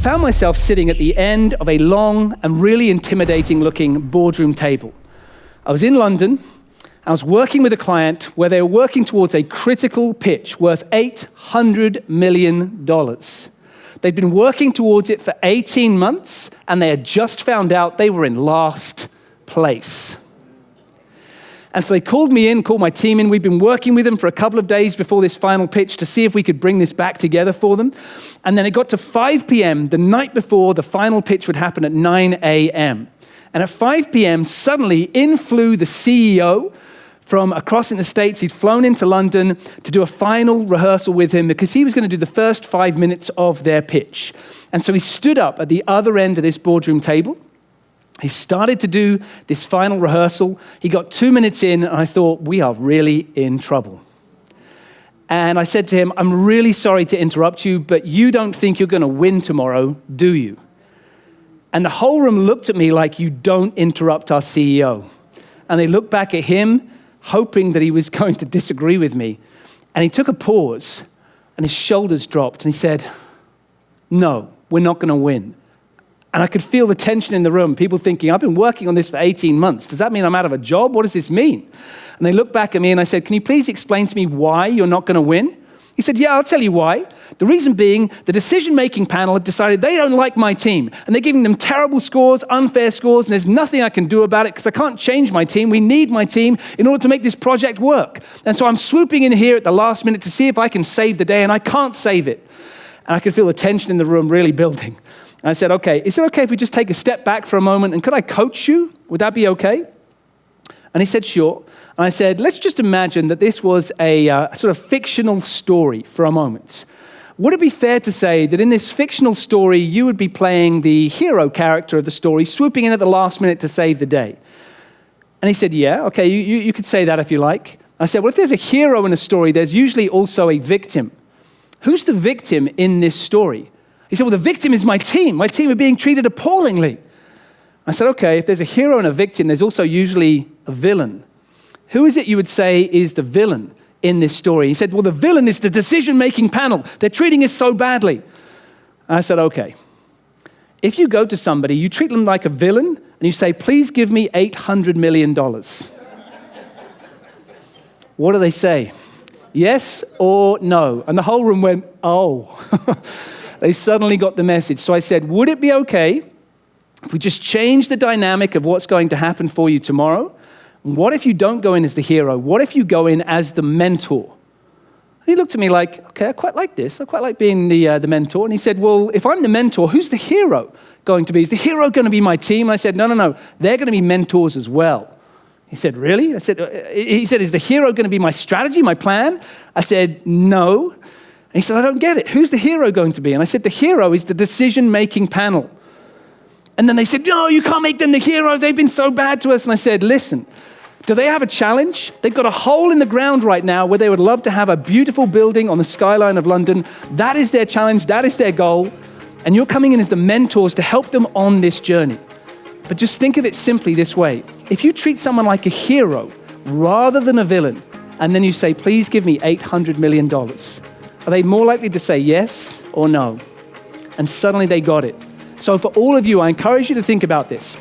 found myself sitting at the end of a long and really intimidating looking boardroom table. I was in London. I was working with a client where they were working towards a critical pitch worth $800 million. They'd been working towards it for 18 months, and they had just found out they were in last place. And so they called me in, called my team in. We'd been working with them for a couple of days before this final pitch to see if we could bring this back together for them. And then it got to 5 p.m. the night before the final pitch would happen at 9 a.m. And at 5 p.m., suddenly in flew the CEO from across in the States. He'd flown into London to do a final rehearsal with him because he was going to do the first 5 minutes of their pitch. And so he stood up at the other end of this boardroom table. He started to do this final rehearsal. He got 2 minutes in, and I thought, we are really in trouble. And I said to him, I'm really sorry to interrupt you, but you don't think you're going to win tomorrow, do you? And the whole room looked at me like, you don't interrupt our CEO. And they looked back at him, hoping that he was going to disagree with me. And he took a pause, and his shoulders dropped, and he said, no, we're not going to win. And I could feel the tension in the room, people thinking, I've been working on this for 18 months. Does that mean I'm out of a job? What does this mean? And they looked back at me, and I said, can you please explain to me why you're not going to win? He said, yeah, I'll tell you why. The reason being, the decision-making panel have decided they don't like my team, and they're giving them terrible scores, unfair scores, and there's nothing I can do about it because I can't change my team. We need my team in order to make this project work. And so I'm swooping in here at the last minute to see if I can save the day, and I can't save it. And I could feel the tension in the room really building. And I said, okay, is it okay if we just take a step back for a moment, and could I coach you? Would that be okay? And he said, sure. And I said, let's just imagine that this was a sort of fictional story for a moment. Would it be fair to say that in this fictional story, you would be playing the hero character of the story, swooping in at the last minute to save the day? And he said, yeah, okay, you could say that if you like. I said, well, if there's a hero in a story, there's usually also a victim. Who's the victim in this story? He said, well, the victim is my team. My team are being treated appallingly. I said, okay, if there's a hero and a victim, there's also usually a villain. Who is it you would say is the villain in this story? He said, well, the villain is the decision-making panel. They're treating us so badly. I said, okay. If you go to somebody, you treat them like a villain, and you say, please give me $800 million. What do they say? Yes or no? And the whole room went, oh. They suddenly got the message. So I said, would it be okay if we just change the dynamic of what's going to happen for you tomorrow? What if you don't go in as the hero? What if you go in as the mentor? And he looked at me like, okay, I quite like this. I quite like being the mentor. And he said, well, if I'm the mentor, who's the hero going to be? Is the hero going to be my team? And I said, no. They're going to be mentors as well. He said, really? He said, is the hero going to be my strategy, my plan? I said, no. And he said, I don't get it. Who's the hero going to be? And I said, the hero is the decision-making panel. And then they said, no, you can't make them the hero. They've been so bad to us. And I said, listen, do they have a challenge? They've got a hole in the ground right now where they would love to have a beautiful building on the skyline of London. That is their challenge. That is their goal. And you're coming in as the mentors to help them on this journey. But just think of it simply this way. If you treat someone like a hero rather than a villain, and then you say, please give me $800 million, are they more likely to say yes or no? And suddenly they got it. So for all of you, I encourage you to think about this.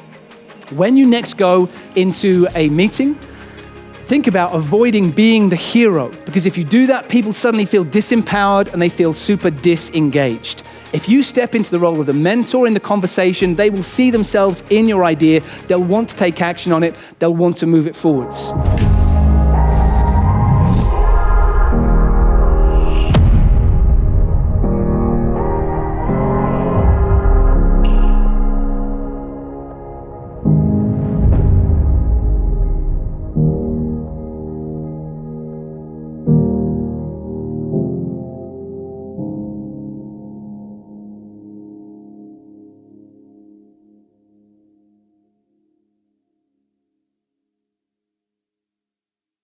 When you next go into a meeting, think about avoiding being the hero, because if you do that, people suddenly feel disempowered and they feel super disengaged. If you step into the role of the mentor in the conversation, they will see themselves in your idea. They'll want to take action on it. They'll want to move it forwards.